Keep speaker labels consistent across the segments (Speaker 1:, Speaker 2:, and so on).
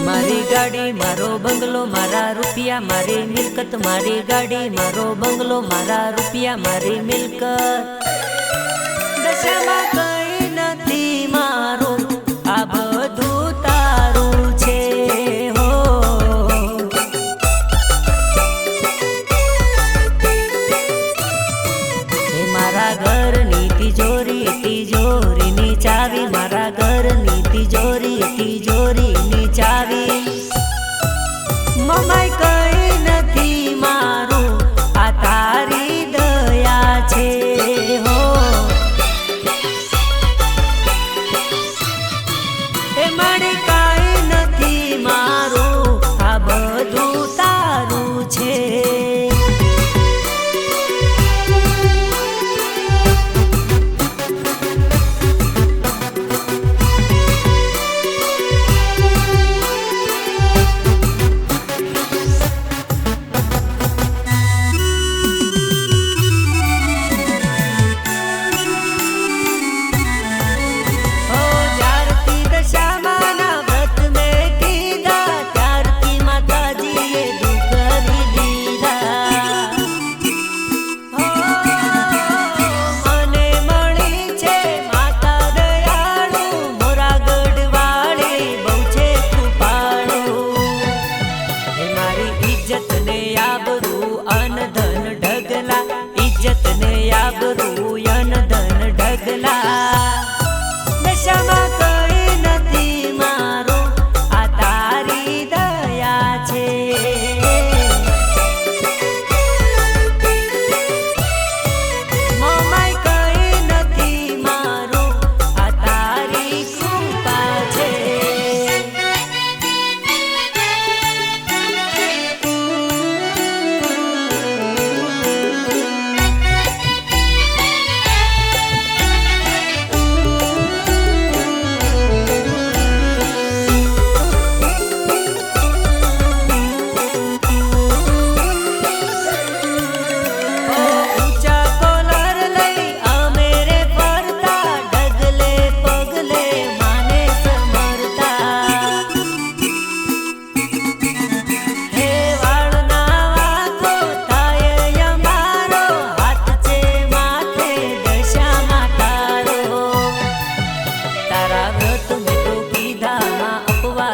Speaker 1: મારી ગાડી મારો બંગલો મારા રૂપિયા મારી મિલકત મારી ગાડી મારો બંગલો મારા રૂપિયા મારી મિલકત દશામાં કઈ નથી મારું આ બધું તારું છે હો એ મારા ઘરની તિજોરીની ચાવી મારા ઘરની તિજોરીની ચાવી મમાઈ કઈ નથી મારું આ તારી દયા છે હો એ મારી કઈ નથી મારું આ બધું તારું છે इज्जत ने आबरू अन धन ढगला दशाમાં કઈ નથી મારો આ તારી દયા છે મમાઈ કઈ નથી મારો આ તારી કૃપા છે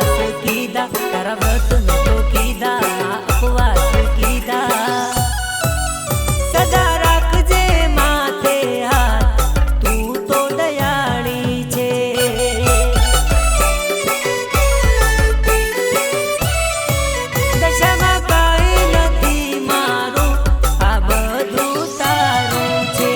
Speaker 1: तारा व्रत में तो कीधा उपवास कीधा सदा राखजे माथे हाथ तू तो दयाળી છે દશામાં કઈ નથી મારું આ બધું તારું છે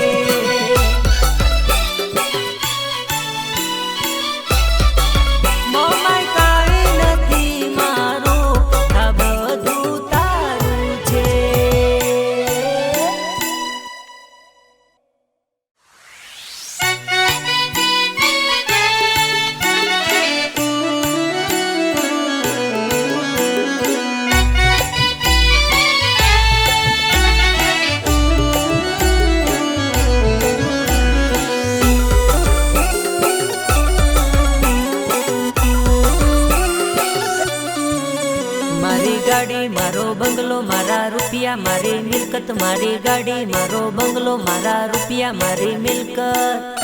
Speaker 1: મારી ગાડી મારો બંગલો મારા રૂપિયા મારી મિલકત મારી ગાડી મારો બંગલો મારા રૂપિયા મારી મિલકત